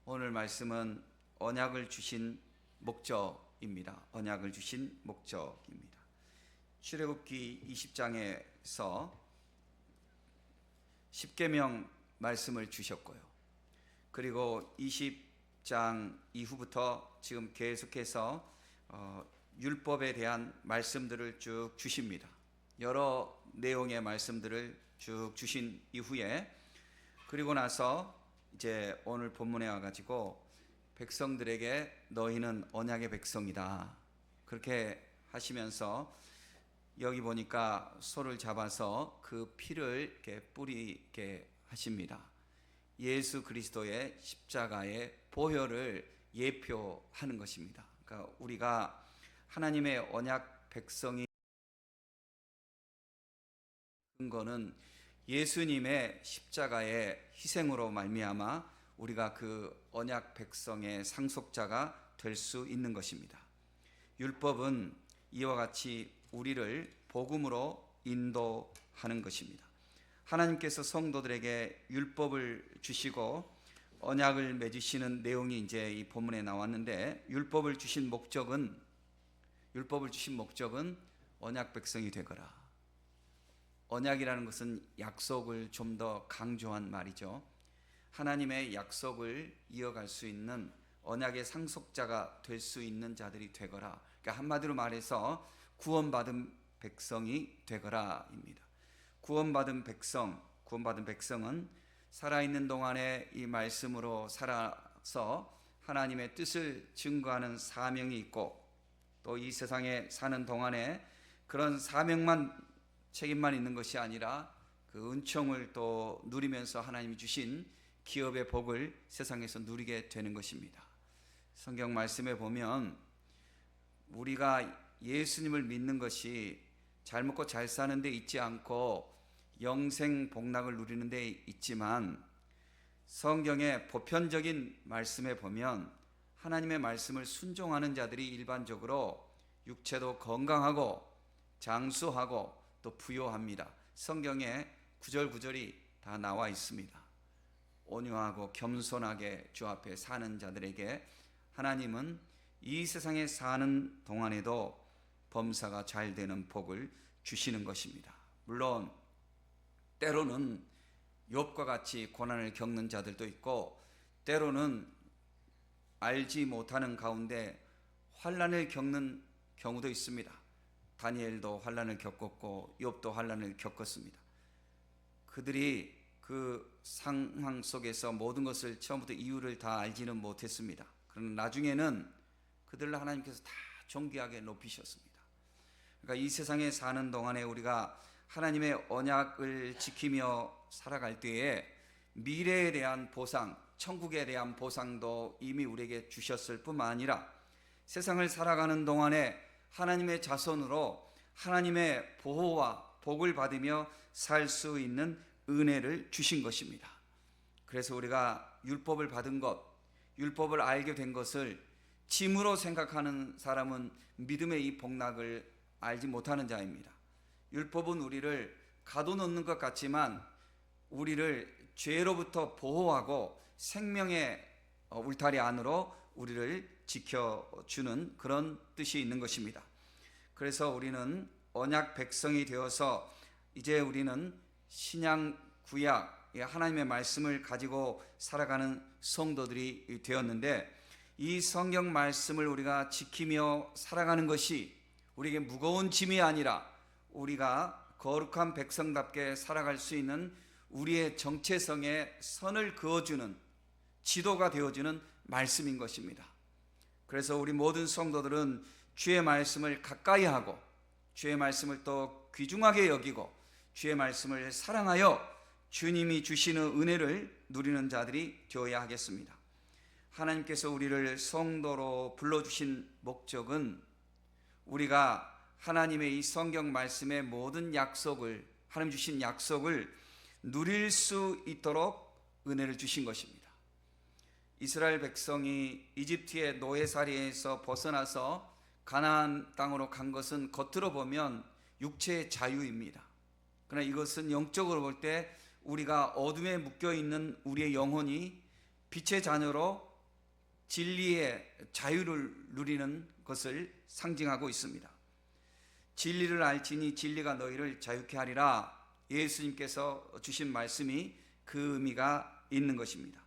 오늘 말씀은 언약을 주신 목적입니다. 언약을 주신 목적입니다. 출애굽기 20장에서 십계명 말씀을 주셨고요. 그리고 20장 이후부터 지금 계속해서 율법에 대한 말씀들을 쭉 주십니다. 여러 내용의 말씀들을 쭉 주신 이후에 그리고 나서 이제 오늘 본문에 와가지고 백성들에게 너희는 언약의 백성이다 그렇게 하시면서 여기 보니까 소를 잡아서 그 피를 이렇게 뿌리게 하십니다. 예수 그리스도의 십자가의 보혈을 예표하는 것입니다. 그러니까 우리가 하나님의 언약 백성이 근거는 예수님의 십자가의 희생으로 말미암아 우리가 그 언약 백성의 상속자가 될 수 있는 것입니다. 율법은 이와 같이 우리를 복음으로 인도하는 것입니다. 하나님께서 성도들에게 율법을 주시고 언약을 맺으시는 내용이 이제 이 본문에 나왔는데 율법을 주신 목적은 언약 백성이 되거라. 언약이라는 것은 약속을 좀 더 강조한 말이죠. 하나님의 약속을 이어갈 수 있는 언약의 상속자가 될 수 있는 자들이 되거라. 그러니까 한마디로 말해서 구원받은 백성이 되거라입니다. 구원받은 백성은 살아있는 동안에 이 말씀으로 살아서 하나님의 뜻을 증거하는 사명이 있고 또 이 세상에 사는 동안에 그런 사명만 책임만 있는 것이 아니라 그 은총을 또 누리면서 하나님이 주신 기업의 복을 세상에서 누리게 되는 것입니다. 성경 말씀에 보면 우리가 예수님을 믿는 것이 잘 먹고 잘 사는 데 있지 않고 영생 복락을 누리는 데 있지만 성경의 보편적인 말씀에 보면 하나님의 말씀을 순종하는 자들이 일반적으로 육체도 건강하고 장수하고 또 부요합니다. 성경에 구절구절이 다 나와 있습니다. 온유하고 겸손하게 주 앞에 사는 자들에게 하나님은 이 세상에 사는 동안에도 범사가 잘 되는 복을 주시는 것입니다. 물론 때로는 욥과 같이 고난을 겪는 자들도 있고 때로는 알지 못하는 가운데 환난을 겪는 경우도 있습니다. 다니엘도 환난을 겪었고 욥도 환난을 겪었습니다. 그들이 그 상황 속에서 모든 것을 처음부터 이유를 다 알지는 못했습니다. 그러나 나중에는 그들을 하나님께서 다 존귀하게 높이셨습니다. 그러니까 이 세상에 사는 동안에 우리가 하나님의 언약을 지키며 살아갈 때에 미래에 대한 보상, 천국에 대한 보상도 이미 우리에게 주셨을 뿐만 아니라 세상을 살아가는 동안에 하나님의 자손으로 하나님의 보호와 복을 받으며 살 수 있는 은혜를 주신 것입니다. 그래서 우리가 율법을 받은 것, 율법을 알게 된 것을 짐으로 생각하는 사람은 믿음의 이 복락을 알지 못하는 자입니다. 율법은 우리를 가둬놓는 것 같지만 우리를 죄로부터 보호하고 생명의 울타리 안으로 우리를 지켜주는 그런 뜻이 있는 것입니다. 그래서 우리는 언약 백성이 되어서 이제 우리는 신약 구약 하나님의 말씀을 가지고 살아가는 성도들이 되었는데 이 성경 말씀을 우리가 지키며 살아가는 것이 우리에게 무거운 짐이 아니라 우리가 거룩한 백성답게 살아갈 수 있는 우리의 정체성에 선을 그어주는 지도가 되어주는 말씀인 것입니다. 그래서 우리 모든 성도들은 주의 말씀을 가까이 하고 주의 말씀을 또 귀중하게 여기고 주의 말씀을 사랑하여 주님이 주시는 은혜를 누리는 자들이 되어야 하겠습니다. 하나님께서 우리를 성도로 불러주신 목적은 우리가 하나님의 이 성경 말씀의 모든 약속을 하나님 주신 약속을 누릴 수 있도록 은혜를 주신 것입니다. 이스라엘 백성이 이집트의 노예살이에서 벗어나서 가나안 땅으로 간 것은 겉으로 보면 육체의 자유입니다. 그러나 이것은 영적으로 볼 때 우리가 어둠에 묶여 있는 우리의 영혼이 빛의 자녀로 진리의 자유를 누리는 것을 상징하고 있습니다. 진리를 알지니 진리가 너희를 자유케 하리라. 예수님께서 주신 말씀이 그 의미가 있는 것입니다.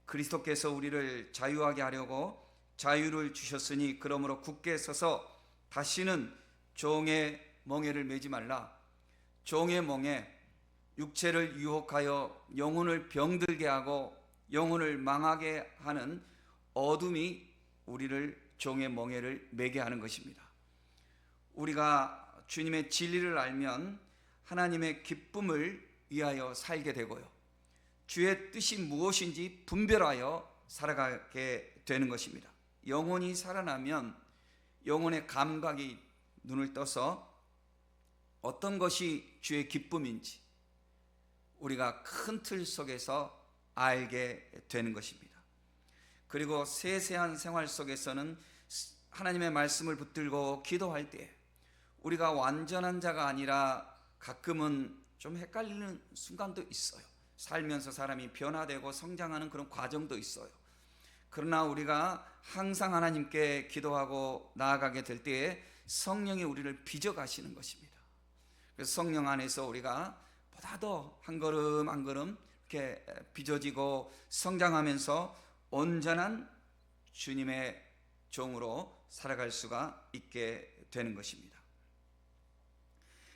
그리스도께서 우리를 자유하게 하려고 자유를 주셨으니 그러므로 굳게 서서 다시는 종의 멍에를 매지 말라. 종의 멍에, 육체를 유혹하여 영혼을 병들게 하고 영혼을 망하게 하는 어둠이 우리를 종의 멍에를 매게 하는 것입니다. 우리가 주님의 진리를 알면 하나님의 기쁨을 위하여 살게 되고요, 주의 뜻이 무엇인지 분별하여 살아가게 되는 것입니다. 영혼이 살아나면 영혼의 감각이 눈을 떠서 어떤 것이 주의 기쁨인지 우리가 큰 틀 속에서 알게 되는 것입니다. 그리고 세세한 생활 속에서는 하나님의 말씀을 붙들고 기도할 때 우리가 완전한 자가 아니라 가끔은 좀 헷갈리는 순간도 있어요. 살면서 사람이 변화되고 성장하는 그런 과정도 있어요. 그러나 우리가 항상 하나님께 기도하고 나아가게 될 때에 성령이 우리를 빚어가시는 것입니다. 그래서 성령 안에서 우리가 보다 더 한 걸음 한 걸음 이렇게 빚어지고 성장하면서 온전한 주님의 종으로 살아갈 수가 있게 되는 것입니다.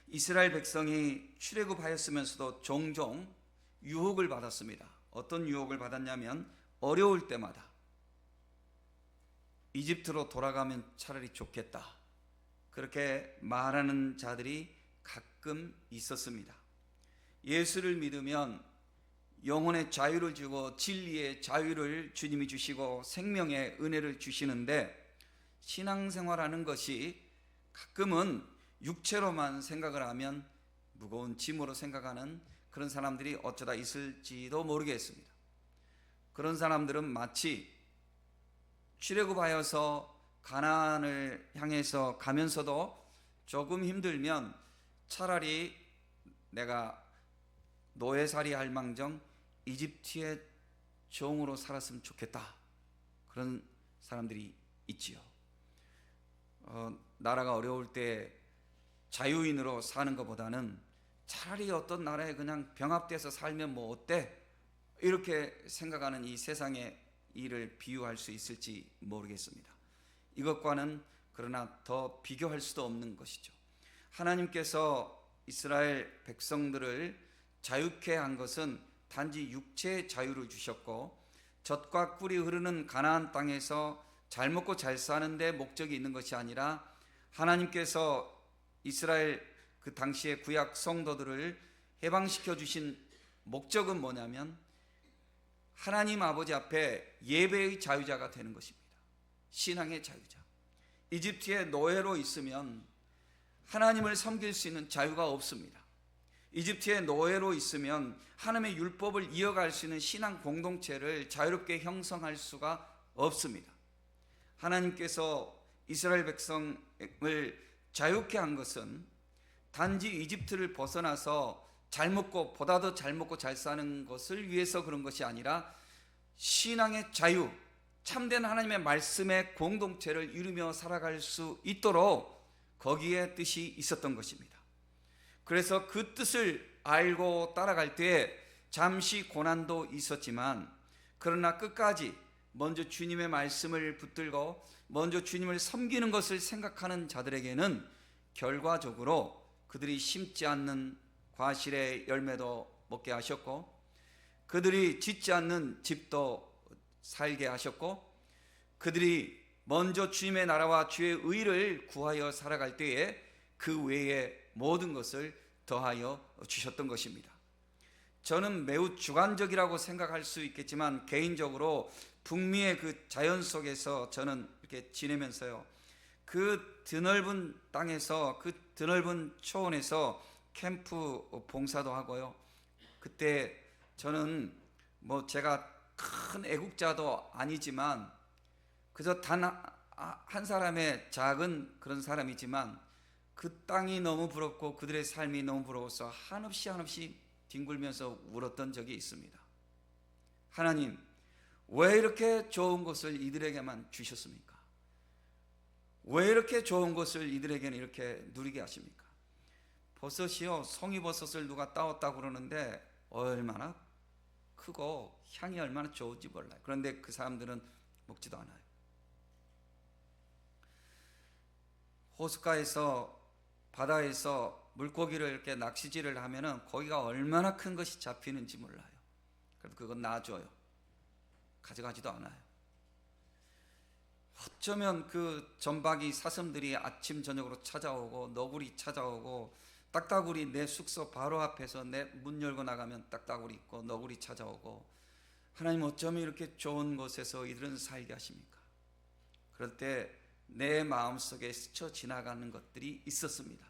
이스라엘 백성이 출애굽하였으면서도 종종 유혹을 받았습니다. 어떤 유혹을 받았냐면 어려울 때마다 이집트로 돌아가면 차라리 좋겠다, 그렇게 말하는 자들이 가끔 있었습니다. 예수를 믿으면 영혼의 자유를 주고 진리의 자유를 주님이 주시고 생명의 은혜를 주시는데, 신앙생활하는 것이 가끔은 육체로만 생각을 하면 무거운 짐으로 생각하는 그런 사람들이 어쩌다 있을지도 모르겠습니다. 그런 사람들은 마치 출애굽하여서 가나안을 향해서 가면서도 조금 힘들면 차라리 내가 노예살이 할 망정 이집트의 종으로 살았으면 좋겠다, 그런 사람들이 있지요. 나라가 어려울 때 자유인으로 사는 것보다는 차라리 어떤 나라에 그냥 병합돼서 살면 뭐 어때, 이렇게 생각하는 이 세상의 일을 비유할 수 있을지 모르겠습니다. 이것과는 그러나 더 비교할 수도 없는 것이죠. 하나님께서 이스라엘 백성들을 자유케 한 것은 단지 육체의 자유를 주셨고 젖과 꿀이 흐르는 가나안 땅에서 잘 먹고 잘 사는 데 목적이 있는 것이 아니라, 하나님께서 이스라엘 그 당시의 구약 성도들을 해방시켜 주신 목적은 뭐냐면 하나님 아버지 앞에 예배의 자유자가 되는 것입니다. 신앙의 자유자. 이집트의 노예로 있으면 하나님을 섬길 수 있는 자유가 없습니다. 이집트의 노예로 있으면 하나님의 율법을 이어갈 수 있는 신앙 공동체를 자유롭게 형성할 수가 없습니다. 하나님께서 이스라엘 백성을 자유케 한 것은 단지 이집트를 벗어나서 잘 먹고 보다 더 잘 먹고 잘 사는 것을 위해서 그런 것이 아니라 신앙의 자유, 참된 하나님의 말씀의 공동체를 이루며 살아갈 수 있도록 거기에 뜻이 있었던 것입니다. 그래서 그 뜻을 알고 따라갈 때 잠시 고난도 있었지만, 그러나 끝까지 먼저 주님의 말씀을 붙들고 먼저 주님을 섬기는 것을 생각하는 자들에게는 결과적으로 그들이 심지 않는 과실의 열매도 먹게 하셨고, 그들이 짓지 않는 집도 살게 하셨고, 그들이 먼저 주님의 나라와 주의 의를 구하여 살아갈 때에 그 외의 모든 것을 더하여 주셨던 것입니다. 저는 매우 주관적이라고 생각할 수 있겠지만 개인적으로 북미의 그 자연 속에서 저는 이렇게 지내면서요, 그 드넓은 땅에서 그 드넓은 초원에서 캠프 봉사도 하고요, 그때 저는 뭐 제가 큰 애국자도 아니지만 그저 단 한 사람의 작은 그런 사람이지만 그 땅이 너무 부럽고 그들의 삶이 너무 부러워서 한없이 뒹굴면서 울었던 적이 있습니다. 하나님, 왜 이렇게 좋은 것을 이들에게만 주셨습니까? 왜 이렇게 좋은 것을 이들에게는 이렇게 누리게 하십니까? 버섯이요, 송이버섯을 누가 따왔다고 그러는데 얼마나 크고 향이 얼마나 좋은지 몰라요. 그런데 그 사람들은 먹지도 않아요. 호숫가에서, 바다에서 물고기를 이렇게 낚시질을 하면은 고기가 얼마나 큰 것이 잡히는지 몰라요. 그래도 그건 놔줘요. 가져가지도 않아요. 어쩌면 그 점박이 사슴들이 아침 저녁으로 찾아오고, 너구리 찾아오고, 딱따구리 내 숙소 바로 앞에서 내 문 열고 나가면 딱따구리 있고 너구리 찾아오고, 하나님 어쩌면 이렇게 좋은 곳에서 이들은 살게 하십니까? 그럴 때 내 마음속에 스쳐 지나가는 것들이 있었습니다.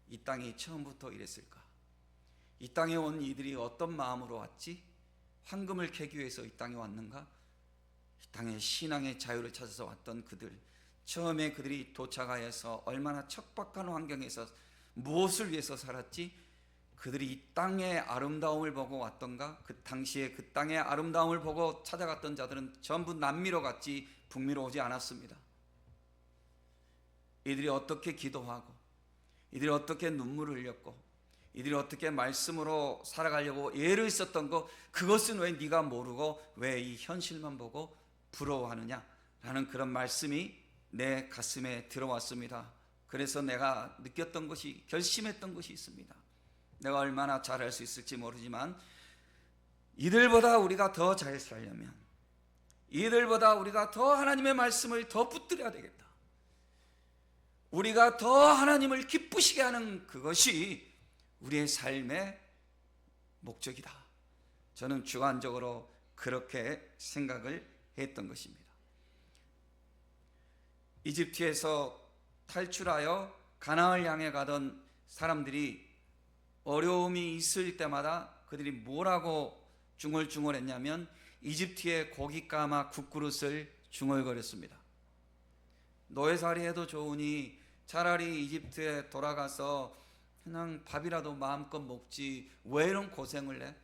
이 땅이 처음부터 이랬을까? 이 땅에 온 이들이 어떤 마음으로 왔지? 황금을 캐기 위해서 이 땅에 왔는가? 이 땅에 신앙의 자유를 찾아서 왔던 그들, 처음에 그들이 도착하여서 얼마나 척박한 환경에서 무엇을 위해서 살았지? 그들이 이 땅의 아름다움을 보고 왔던가? 그 당시에 그 땅의 아름다움을 보고 찾아갔던 자들은 전부 남미로 갔지 북미로 오지 않았습니다. 이들이 어떻게 기도하고, 이들이 어떻게 눈물을 흘렸고, 이들이 어떻게 말씀으로 살아가려고 애를 썼던 거, 그것은 왜 네가 모르고 왜 이 현실만 보고 부러워하느냐? 라는 그런 말씀이 내 가슴에 들어왔습니다. 그래서 내가 느꼈던 것이, 결심했던 것이 있습니다. 내가 얼마나 잘할 수 있을지 모르지만 이들보다 우리가 더 잘 살려면, 이들보다 우리가 더 하나님의 말씀을 더 붙들어야 되겠다. 우리가 더 하나님을 기쁘시게 하는 그것이 우리의 삶의 목적이다. 저는 주관적으로 그렇게 생각을 했던 것입니다. 이집트에서 탈출하여 가나안을 향해 가던 사람들이 어려움이 있을 때마다 그들이 뭐라고 중얼중얼했냐면 이집트의 고깃가마 국그릇을 중얼거렸습니다. 노예살이 해도 좋으니 차라리 이집트에 돌아가서 그냥 밥이라도 마음껏 먹지 왜 이런 고생을 해?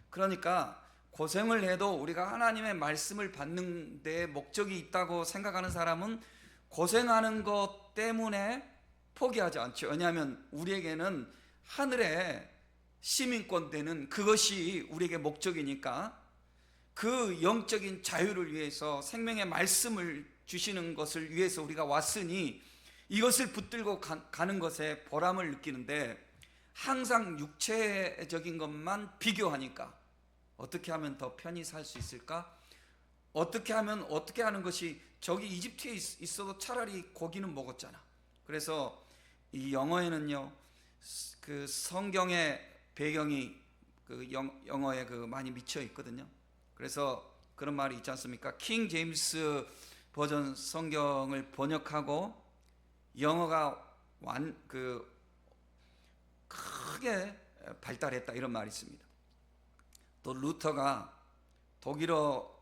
그러니까 고생을 해도 우리가 하나님의 말씀을 받는 데 목적이 있다고 생각하는 사람은 고생하는 것 때문에 포기하지 않죠. 왜냐하면 우리에게는 하늘의 시민권 되는 그것이 우리에게 목적이니까, 그 영적인 자유를 위해서 생명의 말씀을 주시는 것을 위해서 우리가 왔으니 이것을 붙들고 가는 것에 보람을 느끼는데, 항상 육체적인 것만 비교하니까 어떻게 하면 더 편히 살 수 있을까? 어떻게 하면, 어떻게 하는 것이, 저기 이집트에 있어도 차라리 고기는 먹었잖아. 그래서 이 영어에는요, 그 성경의 배경이 그 영어에 그 많이 미쳐 있거든요. 그래서 그런 말이 있지 않습니까? 킹 제임스 버전 성경을 번역하고 영어가 크게 발달했다, 이런 말이 있습니다. 또 루터가 독일어로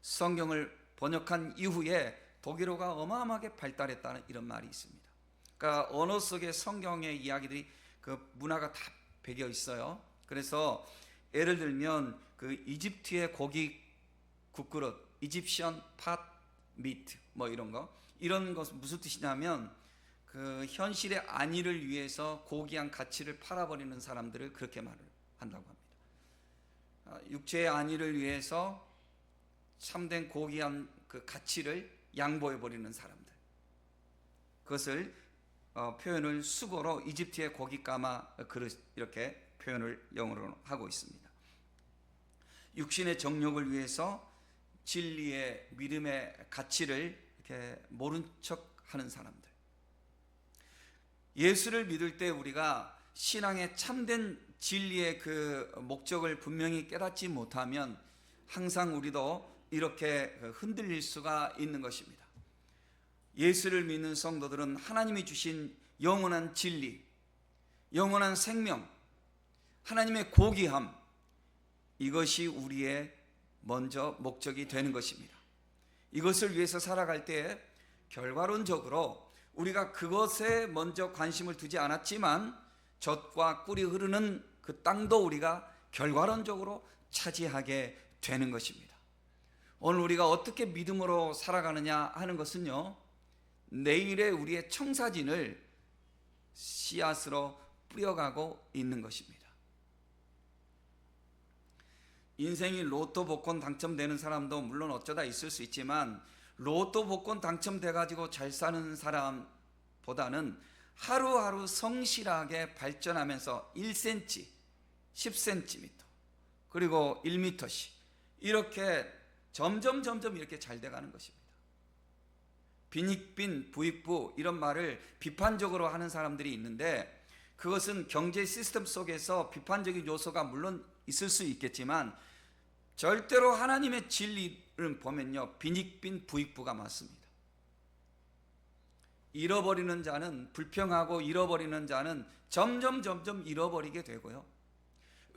성경을 번역한 이후에 독일어가 어마어마하게 발달했다는 이런 말이 있습니다. 그러니까 언어 속에 성경의 이야기들이, 그 문화가 다 배겨 있어요. 그래서 예를 들면 그 이집트의 고기 국그릇, 이집션 팟 미트 뭐 이런 것 무슨 뜻이냐면 그 현실의 안위를 위해서 고귀한 가치를 팔아버리는 사람들을 그렇게 말을 한다고 합니다. 육체의 안위를 위해서 참된 고귀한 그 가치를 양보해버리는 사람들, 그것을 표현을 수고로 이집트의 고깃가마 그릇, 이렇게 표현을 영어로 하고 있습니다. 육신의 정욕을 위해서 진리의, 믿음의 가치를 이렇게 모른 척하는 사람들. 예수를 믿을 때 우리가 신앙의 참된 진리의 그 목적을 분명히 깨닫지 못하면 항상 우리도 이렇게 흔들릴 수가 있는 것입니다. 예수를 믿는 성도들은 하나님이 주신 영원한 진리, 영원한 생명, 하나님의 고귀함, 이것이 우리의 먼저 목적이 되는 것입니다. 이것을 위해서 살아갈 때 결과론적으로 우리가 그것에 먼저 관심을 두지 않았지만 젖과 꿀이 흐르는 그 땅도 우리가 결과론적으로 차지하게 되는 것입니다. 오늘 우리가 어떻게 믿음으로 살아가느냐 하는 것은요, 내일의 우리의 청사진을 씨앗으로 뿌려가고 있는 것입니다. 인생이 로또 복권 당첨되는 사람도 물론 어쩌다 있을 수 있지만, 로또 복권 당첨돼 가지고 잘 사는 사람보다는 하루하루 성실하게 발전하면서 1cm, 10cm, 그리고 1m씩 이렇게 점점 이렇게 잘 돼가는 것입니다. 빈익빈 부익부 이런 말을 비판적으로 하는 사람들이 있는데, 그것은 경제 시스템 속에서 비판적인 요소가 물론 있을 수 있겠지만 절대로 하나님의 진리를 보면요, 빈익빈 부익부가 맞습니다. 잃어버리는 자는, 불평하고 잃어버리는 자는 점점 잃어버리게 되고요,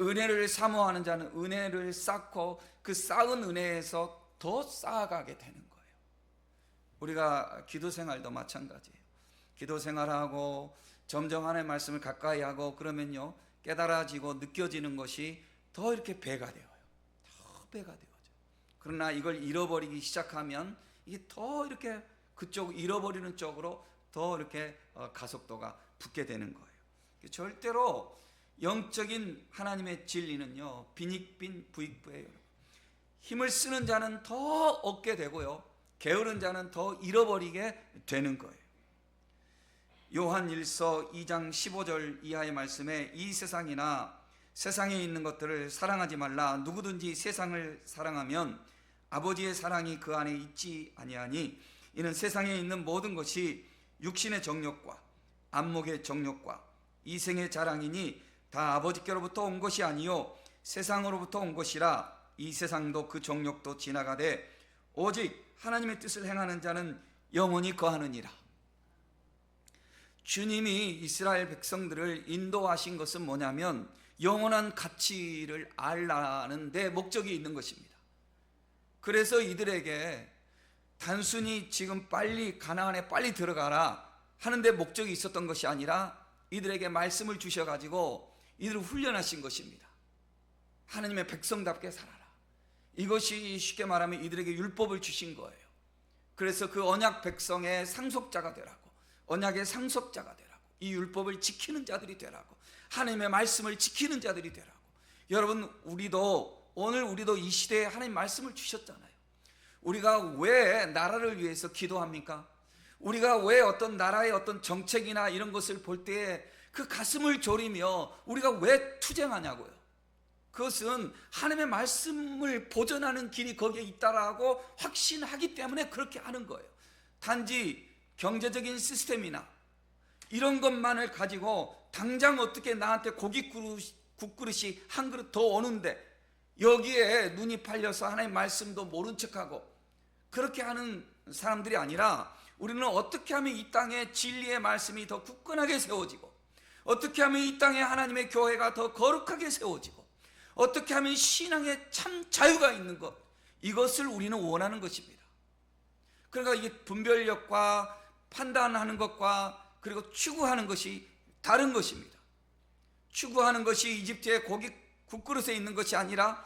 은혜를 사모하는 자는 은혜를 쌓고 그 쌓은 은혜에서 더 쌓아가게 되는 거예요. 우리가 기도 생활도 마찬가지예요. 기도 생활하고 점점 하나님의 말씀을 가까이 하고 그러면요, 깨달아지고 느껴지는 것이 더 이렇게 배가 되어요. 더 배가 되어져. 그러나 이걸 잃어버리기 시작하면 이게 더 이렇게 그쪽 잃어버리는 쪽으로 더 이렇게 가속도가 붙게 되는 거예요. 절대로 영적인 하나님의 진리는요, 빈익빈 부익부예요. 힘을 쓰는 자는 더 얻게 되고요, 게으른 자는 더 잃어버리게 되는 거예요. 요한 1서 2장 15절 이하의 말씀에, 이 세상이나 세상에 있는 것들을 사랑하지 말라. 누구든지 세상을 사랑하면 아버지의 사랑이 그 안에 있지 아니하니, 이는 세상에 있는 모든 것이 육신의 정욕과 안목의 정욕과 이생의 자랑이니 다 아버지께로부터 온 것이 아니요 세상으로부터 온 것이라. 이 세상도 그 정욕도 지나가되 오직 하나님의 뜻을 행하는 자는 영원히 거하느니라. 주님이 이스라엘 백성들을 인도하신 것은 뭐냐면 영원한 가치를 알라는 데 목적이 있는 것입니다. 그래서 이들에게 단순히 지금 빨리 가나안에 빨리 들어가라 하는데 목적이 있었던 것이 아니라, 이들에게 말씀을 주셔가지고 이들을 훈련하신 것입니다. 하나님의 백성답게 살아라. 이것이 쉽게 말하면 이들에게 율법을 주신 거예요. 그래서 그 언약 백성의 상속자가 되라고, 언약의 상속자가 되라고, 이 율법을 지키는 자들이 되라고, 하나님의 말씀을 지키는 자들이 되라고. 여러분, 오늘 우리도 이 시대에 하나님 말씀을 주셨잖아요. 우리가 왜 나라를 위해서 기도합니까? 우리가 왜 어떤 나라의 어떤 정책이나 이런 것을 볼 때에 그 가슴을 졸이며 우리가 왜 투쟁하냐고요. 그것은 하나님의 말씀을 보존하는 길이 거기에 있다라고 확신하기 때문에 그렇게 하는 거예요. 단지 경제적인 시스템이나 이런 것만을 가지고 당장 어떻게 나한테 국그릇이 한 그릇 더 오는데 여기에 눈이 팔려서 하나님의 말씀도 모른 척하고 그렇게 하는 사람들이 아니라, 우리는 어떻게 하면 이 땅에 진리의 말씀이 더 굳건하게 세워지고, 어떻게 하면 이 땅에 하나님의 교회가 더 거룩하게 세워지고, 어떻게 하면 신앙에 참 자유가 있는 것, 이것을 우리는 원하는 것입니다. 그러니까 이게 분별력과 판단하는 것과 그리고 추구하는 것이 다른 것입니다. 추구하는 것이 이집트의 고기 국그릇에 있는 것이 아니라,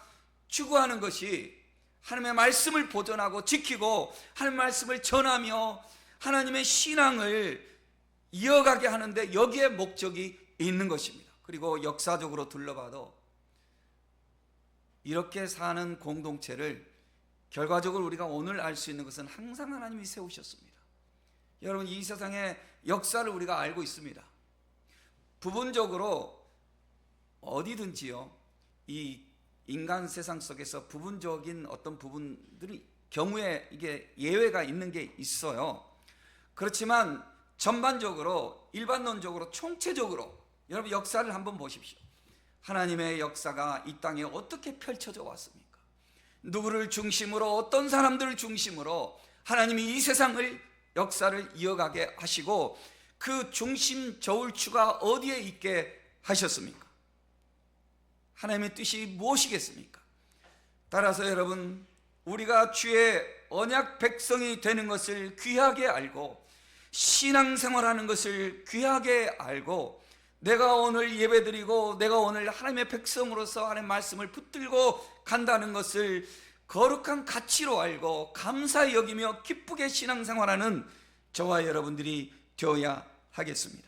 추구하는 것이 하나님의 말씀을 보존하고 지키고 하나님의 말씀을 전하며 하나님의 신앙을 이어가게 하는데 여기에 목적이 있는 것입니다. 그리고 역사적으로 둘러봐도 이렇게 사는 공동체를 결과적으로 우리가 오늘 알 수 있는 것은 항상 하나님이 세우셨습니다. 여러분, 이 세상의 역사를 우리가 알고 있습니다. 부분적으로 어디든지요, 이 인간 세상 속에서 부분적인 어떤 부분들이 경우에 이게 예외가 있는 게 있어요. 그렇지만 전반적으로, 일반론적으로, 총체적으로 여러분 역사를 한번 보십시오. 하나님의 역사가 이 땅에 어떻게 펼쳐져 왔습니까? 누구를 중심으로, 어떤 사람들을 중심으로 하나님이 이 세상을, 역사를 이어가게 하시고 그 중심 저울추가 어디에 있게 하셨습니까? 하나님의 뜻이 무엇이겠습니까? 따라서 여러분, 우리가 주의 언약 백성이 되는 것을 귀하게 알고 신앙생활하는 것을 귀하게 알고, 내가 오늘 예배드리고 내가 오늘 하나님의 백성으로서 하나님의 말씀을 붙들고 간다는 것을 거룩한 가치로 알고 감사히 여기며 기쁘게 신앙생활하는 저와 여러분들이 되어야 하겠습니다.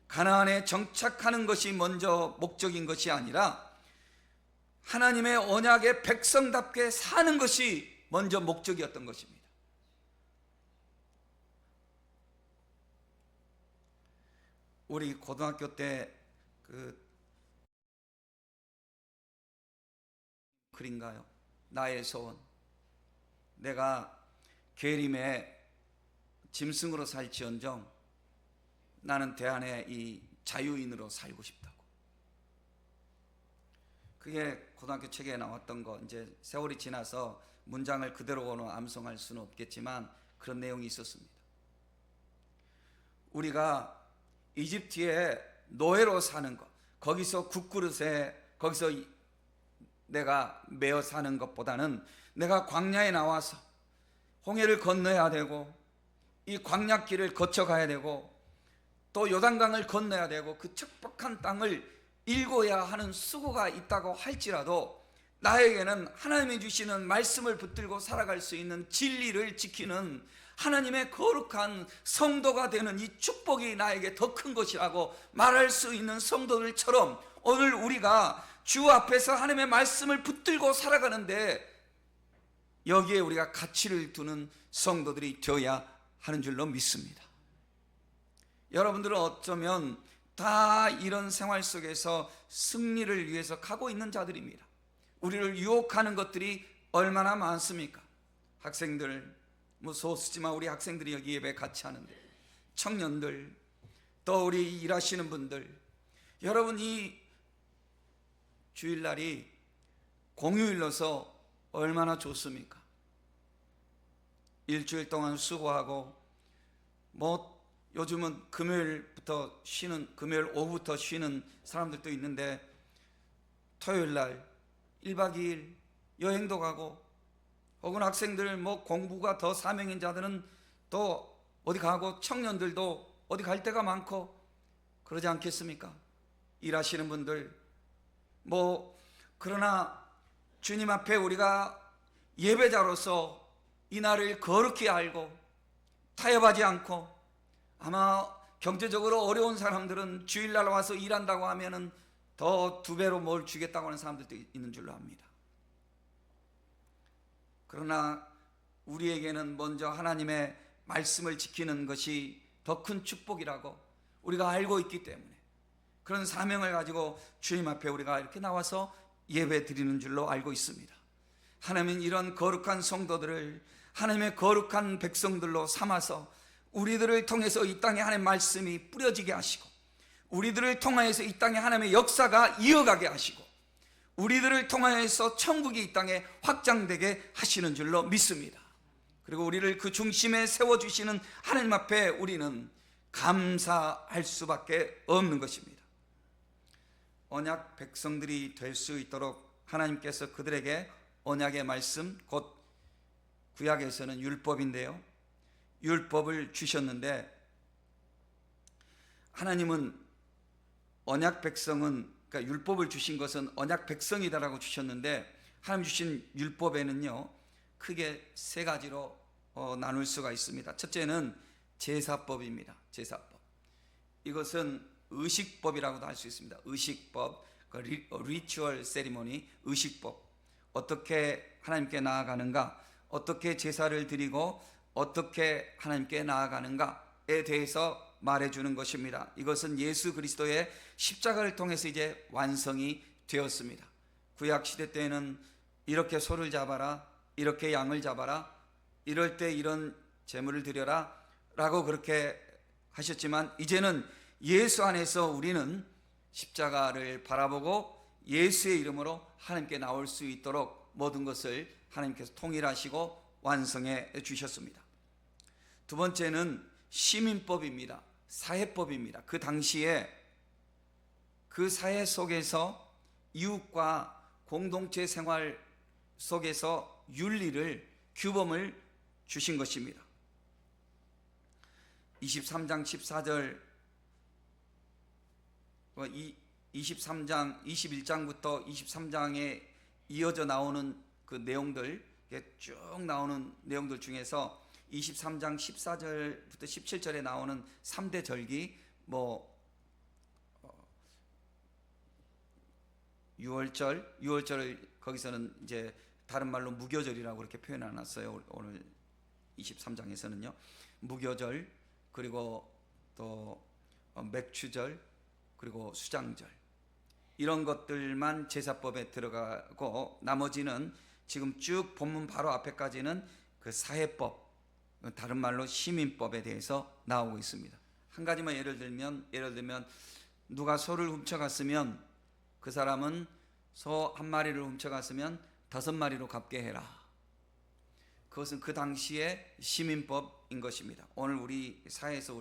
가나안에 정착하는 것이 먼저 목적인 것이 아니라 하나님의 언약의 백성답게 사는 것이 먼저 목적이었던 것입니다. 우리 고등학교 때 글인가요? 나의 소원. 내가 계림에 짐승으로 살지언정 나는 대안의 이 자유인으로 살고 싶다고. 그게 고등학교 책에 나왔던 거. 이제 세월이 지나서 문장을 그대로 암송할 수는 없겠지만 그런 내용이 있었습니다. 우리가 이집트에 노예로 사는 것, 거기서 국그릇에 거기서 내가 매어 사는 것보다는 내가 광야에 나와서 홍해를 건너야 되고 이 광야길을 거쳐가야 되고 또 요단강을 건너야 되고 그 척박한 땅을 일궈야 하는 수고가 있다고 할지라도 나에게는 하나님이 주시는 말씀을 붙들고 살아갈 수 있는 진리를 지키는 하나님의 거룩한 성도가 되는 이 축복이 나에게 더 큰 것이라고 말할 수 있는 성도들처럼 오늘 우리가 주 앞에서 하나님의 말씀을 붙들고 살아가는데 여기에 우리가 가치를 두는 성도들이 되어야 하는 줄로 믿습니다. 여러분들은 어쩌면 다 이런 생활 속에서 승리를 위해서 가고 있는 자들입니다. 우리를 유혹하는 것들이 얼마나 많습니까? 학생들, 소수지만 우리 학생들이 여기 예배 같이 하는데, 청년들, 또 우리 일하시는 분들, 여러분 이 주일날이 공휴일로서 얼마나 좋습니까? 일주일 동안 수고하고 요즘은 금요일 오후부터 쉬는 사람들도 있는데 토요일날 1박 2일 여행도 가고 혹은 학생들 공부가 더 사명인 자들은 또 어디 가고 청년들도 어디 갈 데가 많고 그러지 않겠습니까? 일하시는 분들 그러나 주님 앞에 우리가 예배자로서 이 날을 거룩히 알고 타협하지 않고 아마 경제적으로 어려운 사람들은 주일날 와서 일한다고 하면은 더 2배로 뭘 주겠다고 하는 사람들도 있는 줄로 압니다. 그러나 우리에게는 먼저 하나님의 말씀을 지키는 것이 더 큰 축복이라고 우리가 알고 있기 때문에 그런 사명을 가지고 주님 앞에 우리가 이렇게 나와서 예배 드리는 줄로 알고 있습니다. 하나님은 이런 거룩한 성도들을 하나님의 거룩한 백성들로 삼아서 우리들을 통해서 이 땅에 하나님의 말씀이 뿌려지게 하시고 우리들을 통하여서 이 땅에 하나님의 역사가 이어가게 하시고 우리들을 통하여서 천국이 이 땅에 확장되게 하시는 줄로 믿습니다. 그리고 우리를 그 중심에 세워주시는 하나님 앞에 우리는 감사할 수밖에 없는 것입니다. 언약 백성들이 될 수 있도록 하나님께서 그들에게 언약의 말씀, 곧 구약에서는 율법인데요, 율법을 주셨는데 하나님은 언약 백성은, 그러니까 율법을 주신 것은 언약 백성이다라고 주셨는데 하나님 주신 율법에는요 크게 3가지로 나눌 수가 있습니다. 첫째는 제사법입니다. 제사법. 이것은 의식법이라고도 할 수 있습니다. 의식법, 리추얼 세리머니, 의식법. 어떻게 하나님께 나아가는가, 어떻게 제사를 드리고 어떻게 하나님께 나아가는가에 대해서 말해주는 것입니다. 이것은 예수 그리스도의 십자가를 통해서 이제 완성이 되었습니다. 구약 시대 때에는 이렇게 소를 잡아라, 이렇게 양을 잡아라, 이럴 때 이런 제물을 드려라 라고 그렇게 하셨지만 이제는 예수 안에서 우리는 십자가를 바라보고 예수의 이름으로 하나님께 나올 수 있도록 모든 것을 하나님께서 통일하시고 완성해 주셨습니다. 두 번째는 시민법입니다. 사회법입니다. 그 당시에 그 사회 속에서 이웃과 공동체 생활 속에서 윤리를, 규범을 주신 것입니다. 23장 14절, 23장 21장부터 23장의 이어져 나오는 그 내용들, 쭉 나오는 내용들 중에서 23장 14절부터 17절에 나오는 3대 절기, 뭐 유월절을 거기서는 이제 다른 말로 무교절이라고 그렇게 표현해 놨어요. 오늘 23장에서는요. 무교절, 그리고 또 맥추절, 그리고 수장절, 이런 것들만 제사법에 들어가고 나머지는 지금 쭉 본문 바로 앞에까지는 그 사회법, 다른 말로 시민법에 대해서 나오고 있습니다. 한 가지만 예를 들면 누가 소를 훔쳐갔으면 그 사람은 소 한 마리를 훔쳐갔으면 5마리로 갚게 해라. 그것은 그 당시의 시민법인 것입니다. 오늘 우리 사회에서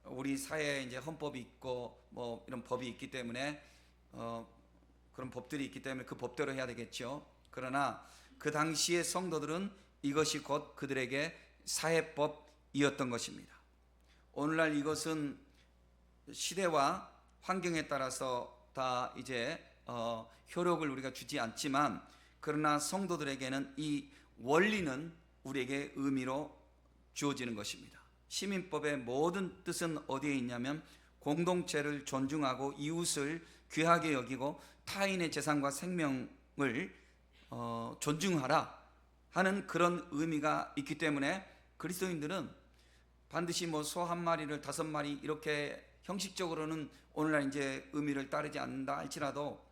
우리 사회에 이제 헌법이 있고 뭐 이런 법이 있기 때문에 그런 법들이 있기 때문에 그 법대로 해야 되겠죠. 그러나 그 당시의 성도들은 이것이 곧 그들에게 사회법이었던 것입니다. 오늘날 이것은 시대와 환경에 따라서 다 이제 효력을 우리가 주지 않지만, 그러나 성도들에게는 이 원리는 우리에게 의미로 주어지는 것입니다. 시민법의 모든 뜻은 어디에 있냐면 공동체를 존중하고 이웃을 귀하게 여기고 타인의 재산과 생명을 존중하라 하는 그런 의미가 있기 때문에 그리스도인들은 반드시 뭐 소 한 마리를 5마리 이렇게 형식적으로는 오늘날 이제 의미를 따르지 않는다 할지라도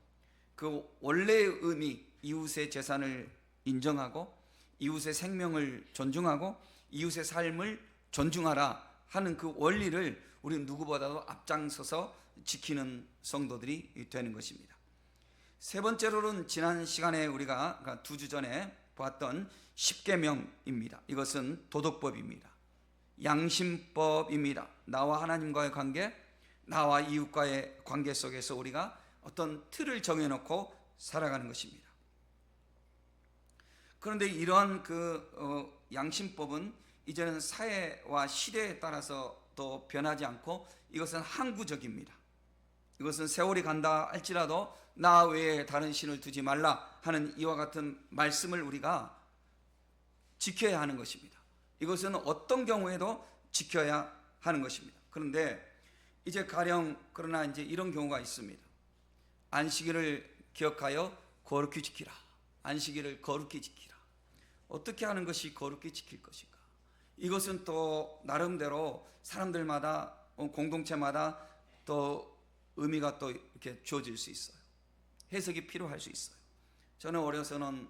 그 원래의 의미, 이웃의 재산을 인정하고 이웃의 생명을 존중하고 이웃의 삶을 존중하라 하는 그 원리를 우리 누구보다도 앞장서서 지키는 성도들이 되는 것입니다. 세 번째로는 지난 시간에 우리가 2주 전에 보았던 십계명입니다. 이것은 도덕법입니다. 양심법입니다. 나와 하나님과의 관계, 나와 이웃과의 관계 속에서 우리가 어떤 틀을 정해놓고 살아가는 것입니다. 그런데 이러한 양심법은 이제는 사회와 시대에 따라서 또 변하지 않고 이것은 항구적입니다. 이것은 세월이 간다 할지라도 나 외에 다른 신을 두지 말라 하는 이와 같은 말씀을 우리가 지켜야 하는 것입니다. 이것은 어떤 경우에도 지켜야 하는 것입니다. 그런데 이제 그러나 이제 이런 경우가 있습니다. 안식일을 기억하여 거룩히 지키라. 안식일을 거룩히 지키라. 어떻게 하는 것이 거룩히 지킬 것인가? 이것은 또 나름대로 사람들마다 공동체마다 또 의미가 또 이렇게 주어질 수 있어요. 해석이 필요할 수 있어요. 저는 어려서는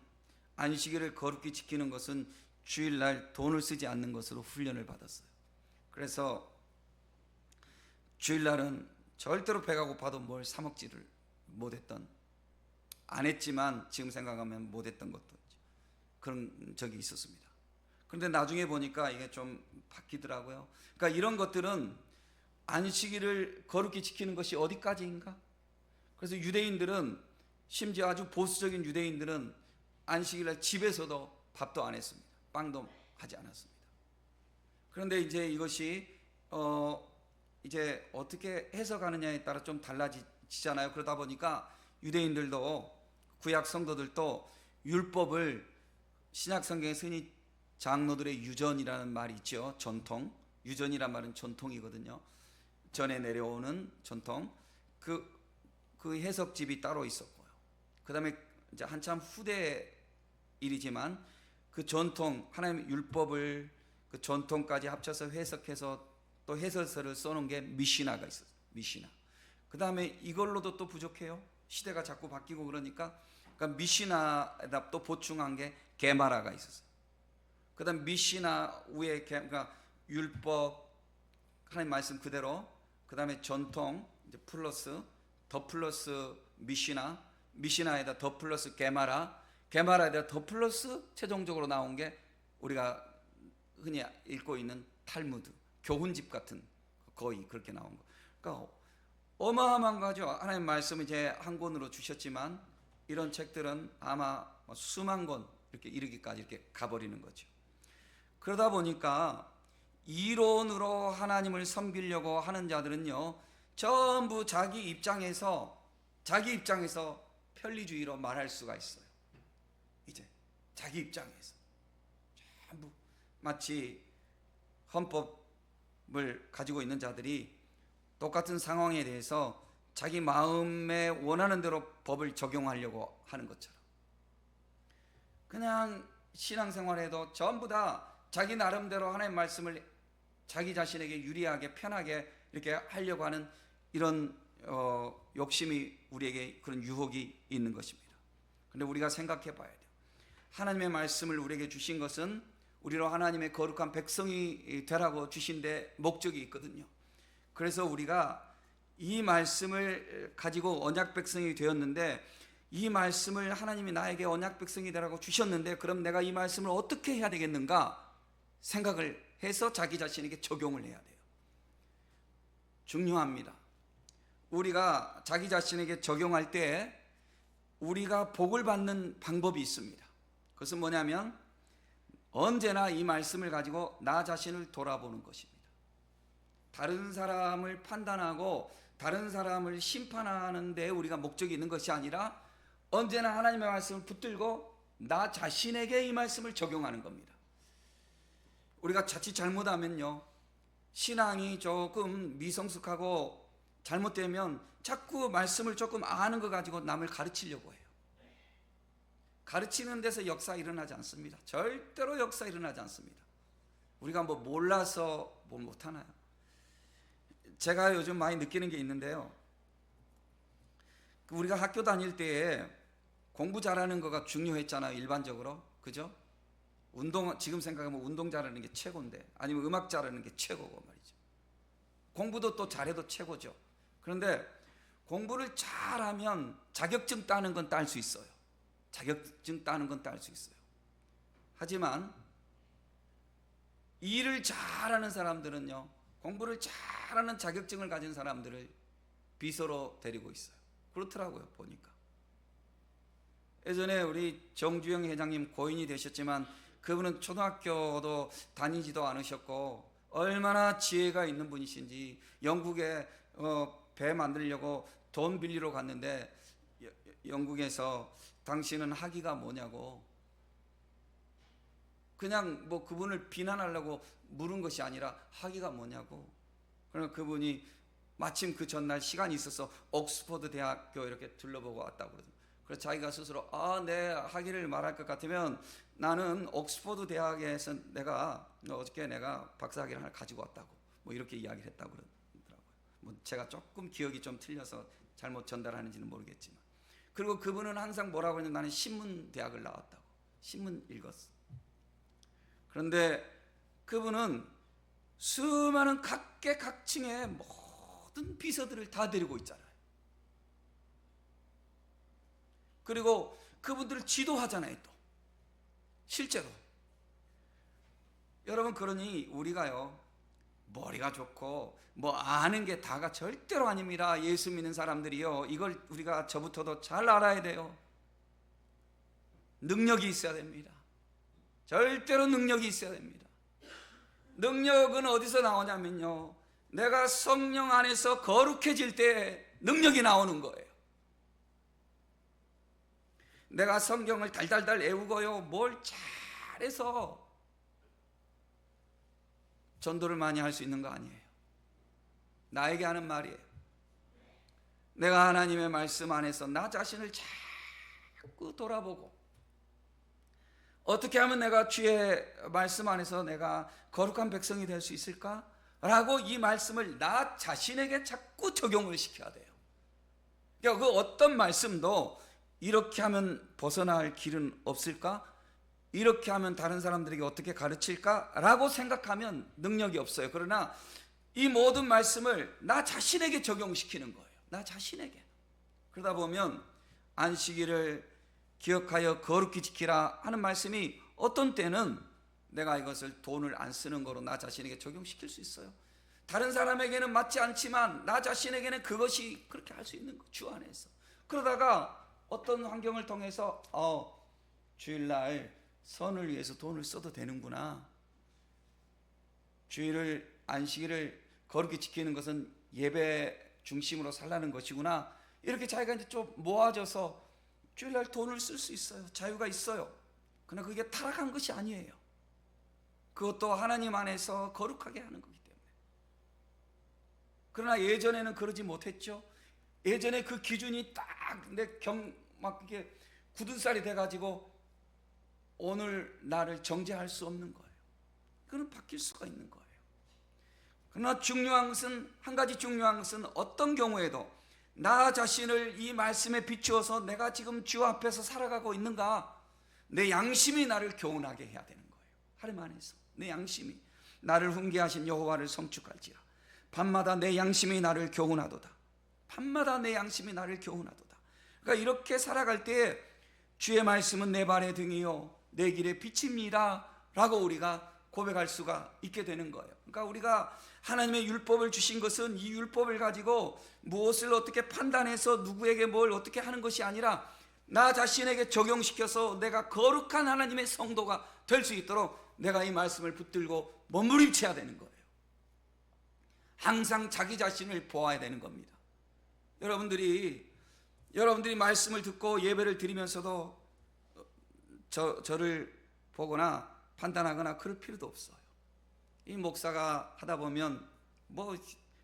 안식일을 거룩히 지키는 것은 주일날 돈을 쓰지 않는 것으로 훈련을 받았어요. 그래서 주일날은 절대로 배가 고파도 뭘 사 먹지를 못했던, 안 했지만 지금 생각하면 못했던 것도 그런 적이 있었습니다. 그런데 나중에 보니까 이게 좀 바뀌더라고요. 그러니까 이런 것들은 안식일을 거룩히 지키는 것이 어디까지인가? 그래서 유대인들은, 심지어 아주 보수적인 유대인들은 안식일날 집에서도 밥도 안 했습니다. 빵도 하지 않았습니다. 그런데 이제 이것이 이제 어떻게 해석하느냐에 따라 좀 달라지잖아요. 그러다 보니까 유대인들도, 구약 성도들도 율법을, 신약 성경에 흔히 장로들의 유전이라는 말이 있죠. 전통. 유전이란 말은 전통이거든요. 전에 내려오는 전통. 그 해석집이 따로 있었고요. 그 다음에 이제 한참 후대 일이지만 그 전통, 하나님의 율법을 그 전통까지 합쳐서 해석해서 또 해설서를 써놓은 게 미시나가 있었어요. 미시나. 그 다음에 이걸로도 또 부족해요. 시대가 자꾸 바뀌고 그러니까 미시나에다 또 보충한 게 게마라가 있었어요. 그 다음 미시나 위에 그러니까 율법, 하나님 말씀 그대로, 그 다음에 전통, 이제 플러스, 더 플러스 미시나, 미시나에다 더 플러스 게마라, 게마라에다 더 플러스 최종적으로 나온 게 우리가 흔히 읽고 있는 탈무드, 교훈집 같은, 거의 그렇게 나온 거. 그러니까 어마어마한 거죠. 하나님 말씀을 이제 한 권으로 주셨지만 이런 책들은 아마 수만 권 이렇게 이르기까지 이렇게 가버리는 거죠. 그러다 보니까 이론으로 하나님을 섬기려고 하는 자들은요, 전부 자기 입장에서 편리주의로 말할 수가 있어요. 자기 입장에서 전부 마치 헌법을 가지고 있는 자들이 똑같은 상황에 대해서 자기 마음에 원하는 대로 법을 적용하려고 하는 것처럼, 그냥 신앙생활에도 전부 다 자기 나름대로 하나님의 말씀을 자기 자신에게 유리하게 편하게 이렇게 하려고 하는 이런 욕심이 우리에게, 그런 유혹이 있는 것입니다. 그런데 우리가 생각해 봐야 돼요. 하나님의 말씀을 우리에게 주신 것은 우리로 하나님의 거룩한 백성이 되라고 주신 데 목적이 있거든요. 그래서 우리가 이 말씀을 가지고 언약 백성이 되었는데, 이 말씀을 하나님이 나에게 언약 백성이 되라고 주셨는데, 그럼 내가 이 말씀을 어떻게 해야 되겠는가 생각을 해서 자기 자신에게 적용을 해야 돼요. 중요합니다. 우리가 자기 자신에게 적용할 때 우리가 복을 받는 방법이 있습니다. 그것은 뭐냐면 언제나 이 말씀을 가지고 나 자신을 돌아보는 것입니다. 다른 사람을 판단하고 다른 사람을 심판하는 데 우리가 목적이 있는 것이 아니라 언제나 하나님의 말씀을 붙들고 나 자신에게 이 말씀을 적용하는 겁니다. 우리가 자칫 잘못하면요, 신앙이 조금 미성숙하고 잘못되면 자꾸 말씀을 조금 아는 거 가지고 남을 가르치려고 해요. 가르치는 데서 역사 일어나지 않습니다. 절대로 역사 일어나지 않습니다. 우리가 뭐 몰라서 뭐 못하나요? 제가 요즘 많이 느끼는 게 있는데요, 우리가 학교 다닐 때에 공부 잘하는 거가 중요했잖아요, 일반적으로. 그죠? 운동, 지금 생각하면 운동 잘하는 게 최고인데, 아니면 음악 잘하는 게 최고고 말이죠. 공부도 또 잘해도 최고죠. 그런데 공부를 잘하면 자격증 따는 건 딸 수 있어요. 자격증 따는 건 딸 수 있어요. 하지만 일을 잘하는 사람들은요, 공부를 잘하는 자격증을 가진 사람들을 비서로 데리고 있어요. 그렇더라고요, 보니까. 예전에 우리 정주영 회장님 고인이 되셨지만 그분은 초등학교도 다니지도 않으셨고 얼마나 지혜가 있는 분이신지, 영국에 배 만들려고 돈 빌리러 갔는데 영국에서 당신은 학위가 뭐냐고, 그냥 뭐 그분을 비난하려고 물은 것이 아니라 학위가 뭐냐고. 그러면 그분이 마침 그 전날 시간이 있어서 옥스퍼드 대학교 이렇게 둘러보고 왔다고 그러더라고요. 그래서 자기가 스스로 내 학위를 말할 것 같으면 나는 옥스퍼드 대학에서 어저께 내가 박사학위를 하나 가지고 왔다고, 뭐 이렇게 이야기를 했다고 그러더라고요. 뭐 제가 조금 기억이 좀 틀려서 잘못 전달하는지는 모르겠지만, 그리고 그분은 항상 뭐라고 했냐면 나는 신문 대학을 나왔다고, 신문 읽었어. 그런데 그분은 수많은 각계각층의 모든 비서들을 다 데리고 있잖아요. 그리고 그분들을 지도하잖아요, 또 실제로. 여러분, 그러니 우리가요, 머리가 좋고 뭐 아는 게 다가 절대로 아닙니다. 예수 믿는 사람들이요, 이걸 우리가 저부터도 잘 알아야 돼요. 능력이 있어야 됩니다. 절대로 능력이 있어야 됩니다. 능력은 어디서 나오냐면요, 내가 성령 안에서 거룩해질 때 능력이 나오는 거예요. 내가 성경을 달달달 외우고요, 뭘 잘해서 전도를 많이 할 수 있는 거 아니에요. 나에게 하는 말이에요. 내가 하나님의 말씀 안에서 나 자신을 자꾸 돌아보고, 어떻게 하면 내가 주의 말씀 안에서 내가 거룩한 백성이 될 수 있을까? 라고 이 말씀을 나 자신에게 자꾸 적용을 시켜야 돼요. 그러니까 그 어떤 말씀도 이렇게 하면 벗어날 길은 없을까? 이렇게 하면 다른 사람들에게 어떻게 가르칠까? 라고 생각하면 능력이 없어요. 그러나 이 모든 말씀을 나 자신에게 적용시키는 거예요. 나 자신에게. 그러다 보면 안식일을 기억하여 거룩히 지키라 하는 말씀이 어떤 때는 내가 이것을 돈을 안 쓰는 거로 나 자신에게 적용시킬 수 있어요. 다른 사람에게는 맞지 않지만 나 자신에게는 그것이 그렇게 할 수 있는 거, 주 안에서. 그러다가 어떤 환경을 통해서 주일날 선을 위해서 돈을 써도 되는구나, 주일을 안식일을 거룩히 지키는 것은 예배 중심으로 살라는 것이구나, 이렇게 자기가 이제 좀 모아져서 주일날 돈을 쓸 수 있어요. 자유가 있어요. 그러나 그게 타락한 것이 아니에요. 그것도 하나님 안에서 거룩하게 하는 거기 때문에. 그러나 예전에는 그러지 못했죠. 예전에 그 기준이 딱 막 이게 굳은 살이 돼가지고 오늘 나를 정죄할 수 없는 거예요. 그건 바뀔 수가 있는 거예요. 그러나 중요한 것은, 한 가지 중요한 것은 어떤 경우에도 나 자신을 이 말씀에 비추어서 내가 지금 주 앞에서 살아가고 있는가, 내 양심이 나를 교훈하게 해야 되는 거예요. 하나님 안에서 내 양심이 나를 훈계하신 여호와를 성축할지라. 밤마다 내 양심이 나를 교훈하도다. 밤마다 내 양심이 나를 교훈하도다. 그러니까 이렇게 살아갈 때 주의 말씀은 내 발의 등이요 내 길의 빛입니다 라고 우리가 고백할 수가 있게 되는 거예요. 그러니까 우리가 하나님의 율법을 주신 것은 이 율법을 가지고 무엇을 어떻게 판단해서 누구에게 뭘 어떻게 하는 것이 아니라 나 자신에게 적용시켜서 내가 거룩한 하나님의 성도가 될 수 있도록 내가 이 말씀을 붙들고 몸부림쳐야 되는 거예요. 항상 자기 자신을 보아야 되는 겁니다. 여러분들이 말씀을 듣고 예배를 드리면서도 저를 보거나 판단하거나 그럴 필요도 없어요. 이 목사가 하다 보면 뭐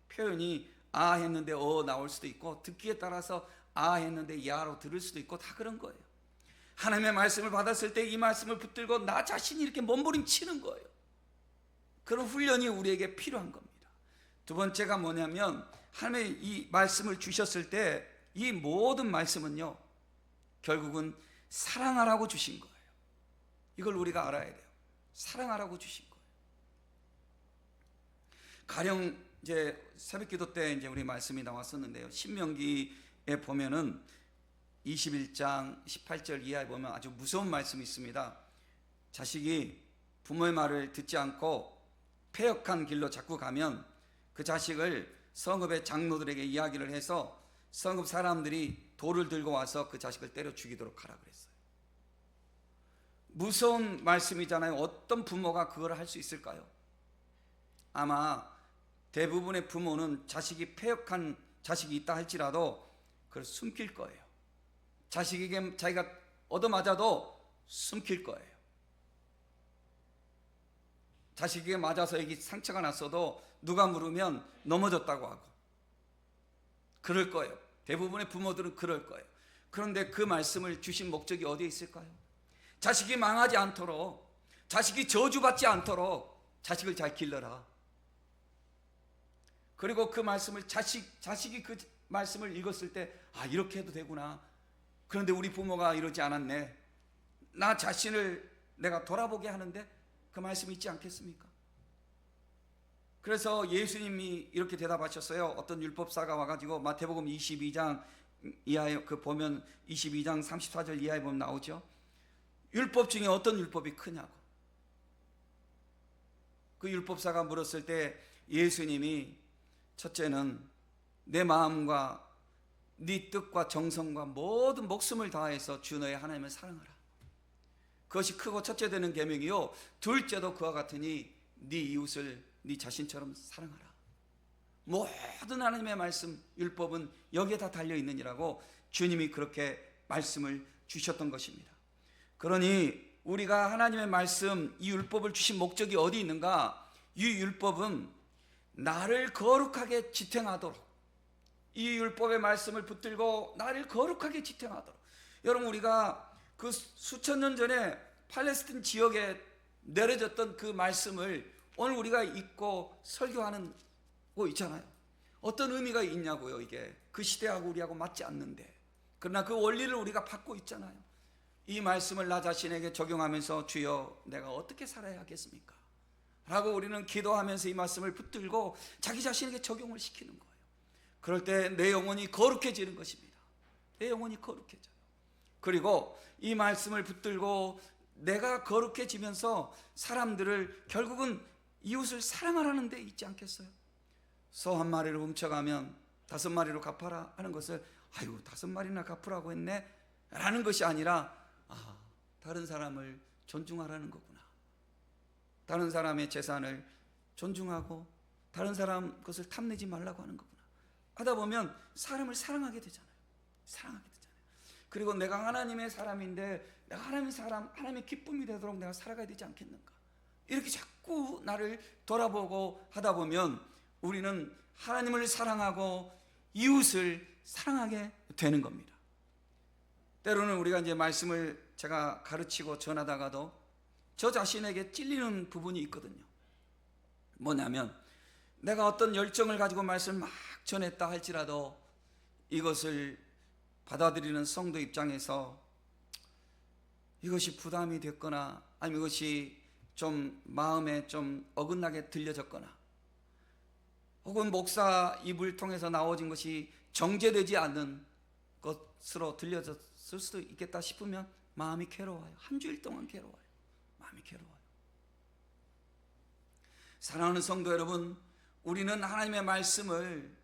표현이 아 했는데 나올 수도 있고, 듣기에 따라서 아 했는데 야로 들을 수도 있고, 다 그런 거예요. 하나님의 말씀을 받았을 때 이 말씀을 붙들고 나 자신이 이렇게 몸부림치는 거예요. 그런 훈련이 우리에게 필요한 겁니다. 두 번째가 뭐냐면, 하나님의 이 말씀을 주셨을 때 이 모든 말씀은요 결국은 사랑하라고 주신 거예요. 이걸 우리가 알아야 돼요. 사랑하라고 주신 거예요. 가령 이제 새벽기도 때 이제 우리 말씀이 나왔었는데요. 신명기에 보면은 21장 18절 이하에 보면 아주 무서운 말씀이 있습니다. 자식이 부모의 말을 듣지 않고 패역한 길로 자꾸 가면 그 자식을 성읍의 장로들에게 이야기를 해서 성읍 사람들이 돌을 들고 와서 그 자식을 때려 죽이도록 하라 그랬어요. 무서운 말씀이잖아요. 어떤 부모가 그걸 할 수 있을까요? 아마 대부분의 부모는 자식이 패역한 자식이 있다 할지라도 그걸 숨길 거예요. 자식에게 자기가 얻어맞아도 숨길 거예요. 자식에게 맞아서 여기 상처가 났어도 누가 물으면 넘어졌다고 하고 그럴 거예요. 대부분의 부모들은 그럴 거예요. 그런데 그 말씀을 주신 목적이 어디에 있을까요? 자식이 망하지 않도록, 자식이 저주받지 않도록 자식을 잘 길러라. 그리고 그 말씀을 자식이 그 말씀을 읽었을 때 이렇게 해도 되구나. 그런데 우리 부모가 이러지 않았네. 나 자신을 내가 돌아보게 하는데 그 말씀이 있지 않겠습니까? 그래서 예수님이 이렇게 대답하셨어요. 어떤 율법사가 와가지고 마태복음 22장 이하에 보면 22장 34절 이하에 보면 나오죠. 율법 중에 어떤 율법이 크냐고. 그 율법사가 물었을 때 예수님이 첫째는 내 마음과 네 뜻과 정성과 모든 목숨을 다해서 주 너의 하나님을 사랑하라. 그것이 크고 첫째 되는 계명이요. 둘째도 그와 같으니 네 이웃을 네 자신처럼 사랑하라. 모든 하나님의 말씀 율법은 여기에 다 달려있느니라고 주님이 그렇게 말씀을 주셨던 것입니다. 그러니 우리가 하나님의 말씀 이 율법을 주신 목적이 어디 있는가? 이 율법은 나를 거룩하게 지탱하도록, 이 율법의 말씀을 붙들고 나를 거룩하게 지탱하도록. 여러분, 우리가 그 수천 년 전에 팔레스틴 지역에 내려졌던 그 말씀을 오늘 우리가 읽고 설교하는 거 있잖아요. 어떤 의미가 있냐고요. 이게 그 시대하고 우리하고 맞지 않는데, 그러나 그 원리를 우리가 받고 있잖아요. 이 말씀을 나 자신에게 적용하면서 주여 내가 어떻게 살아야 하겠습니까? 라고 우리는 기도하면서 이 말씀을 붙들고 자기 자신에게 적용을 시키는 거예요. 그럴 때 내 영혼이 거룩해지는 것입니다. 내 영혼이 거룩해져요. 그리고 이 말씀을 붙들고 내가 거룩해지면서 사람들을 결국은 이웃을 사랑하라는 데 있지 않겠어요? 소 한 마리를 훔쳐가면 5마리로 갚아라 하는 것을 5마리나 갚으라고 했네 라는 것이 아니라 다른 사람을 존중하라는 거구나. 다른 사람의 재산을 존중하고 다른 사람 것을 탐내지 말라고 하는 거구나. 하다 보면 사람을 사랑하게 되잖아요. 사랑하게 되잖아요. 그리고 내가 하나님의 사람인데 내가 하나님의 사람, 하나님의 기쁨이 되도록 내가 살아가야 되지 않겠는가? 이렇게 자꾸 나를 돌아보고 하다 보면 우리는 하나님을 사랑하고 이웃을 사랑하게 되는 겁니다. 때로는 우리가 이제 말씀을 제가 가르치고 전하다가도 저 자신에게 찔리는 부분이 있거든요. 뭐냐면 내가 어떤 열정을 가지고 말씀을 막 전했다 할지라도 이것을 받아들이는 성도 입장에서 이것이 부담이 됐거나 아니면 이것이 좀 마음에 좀 어긋나게 들려졌거나 혹은 목사 입을 통해서 나오진 것이 정제되지 않는 것으로 들려졌을 수도 있겠다 싶으면 마음이 괴로워요. 한 주일 동안 괴로워요. 마음이 괴로워요. 사랑하는 성도 여러분, 우리는 하나님의 말씀을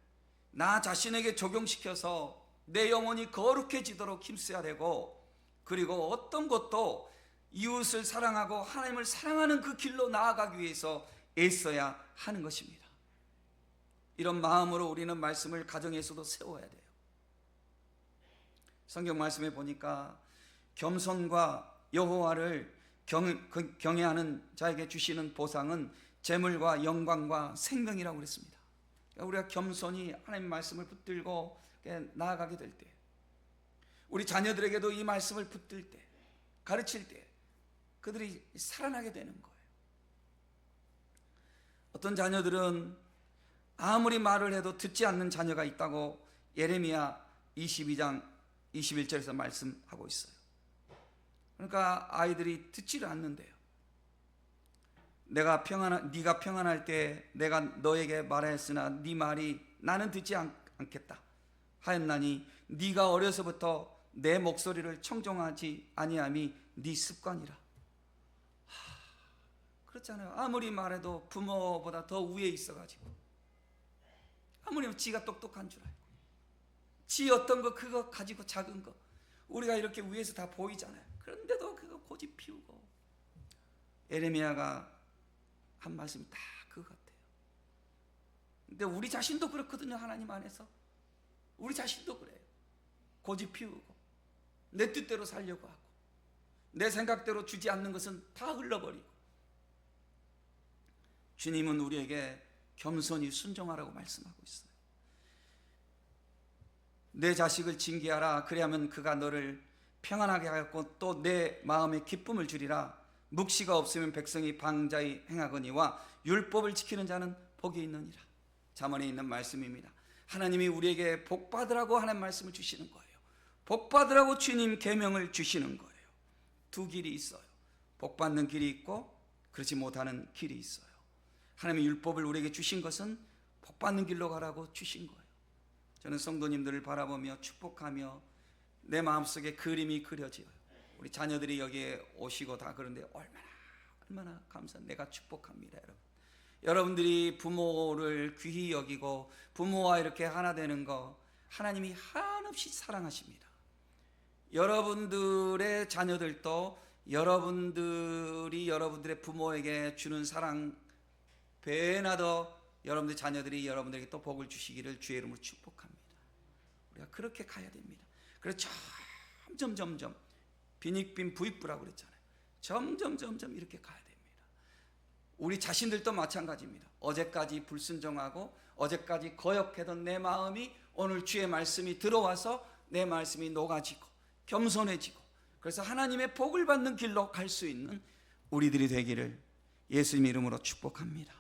나 자신에게 적용시켜서 내 영혼이 거룩해지도록 힘써야 되고, 그리고 어떤 것도 이웃을 사랑하고 하나님을 사랑하는 그 길로 나아가기 위해서 애써야 하는 것입니다. 이런 마음으로 우리는 말씀을 가정에서도 세워야 돼요. 성경 말씀에 보니까 겸손과 여호와를 경외하는 자에게 주시는 보상은 재물과 영광과 생명이라고 그랬습니다. 우리가 겸손히 하나님 말씀을 붙들고 나아가게 될 때, 우리 자녀들에게도 이 말씀을 붙들 때, 가르칠 때 그들이 살아나게 되는 거예요. 어떤 자녀들은 아무리 말을 해도 듣지 않는 자녀가 있다고 예레미야 22장 21절에서 말씀하고 있어요. 그러니까 아이들이 듣지를 않는데요. 네가 평안할 때 내가 너에게 말하였으나 네 말이 나는 듣지 않겠다 하였나니 네가 어려서부터 내 목소리를 청종하지 아니함이 네 습관이라. 그렇잖아요. 아무리 말해도 부모보다 더 위에 있어가지고, 아무리 지가 똑똑한 줄 알고, 지 어떤 거 그거 가지고 작은 거 우리가 이렇게 위에서 다 보이잖아요. 그런데도 그거 고집 피우고. 예레미야가 한 말씀이 다 그거 같아요. 근데 우리 자신도 그렇거든요. 하나님 안에서 우리 자신도 그래요. 고집 피우고 내 뜻대로 살려고 하고 내 생각대로 주지 않는 것은 다 흘러버리고. 주님은 우리에게 겸손히 순종하라고 말씀하고 있어요. 내 자식을 징계하라. 그리하면 그가 너를 평안하게 하였고 또 내 마음에 기쁨을 주리라. 묵시가 없으면 백성이 방자히 행하거니와 율법을 지키는 자는 복이 있느니라. 잠언에 있는 말씀입니다. 하나님이 우리에게 복 받으라고 하는 말씀을 주시는 거예요. 복 받으라고 주님 계명을 주시는 거예요. 두 길이 있어요. 복 받는 길이 있고 그렇지 못하는 길이 있어요. 하나님의 율법을 우리에게 주신 것은 복 받는 길로 가라고 주신 거예요. 저는 성도님들을 바라보며 축복하며 내 마음속에 그림이 그려져요. 우리 자녀들이 여기에 오시고 다 그런데 얼마나 감사한, 내가 축복합니다. 여러분들이 부모를 귀히 여기고 부모와 이렇게 하나 되는 거 하나님이 한없이 사랑하십니다. 여러분들의 자녀들도 여러분들이 여러분들의 부모에게 주는 사랑 배나 더 여러분들 자녀들이 여러분들에게 또 복을 주시기를 주의 이름으로 축복합니다. 우리가 그렇게 가야 됩니다. 그래서 점점 빈익빈 부익부라고 그랬잖아요. 점점 이렇게 가야 됩니다. 우리 자신들도 마찬가지입니다. 어제까지 불순종하고 어제까지 거역했던 내 마음이 오늘 주의 말씀이 들어와서 내 말씀이 녹아지고 겸손해지고, 그래서 하나님의 복을 받는 길로 갈 수 있는 우리들이 되기를 예수님 이름으로 축복합니다.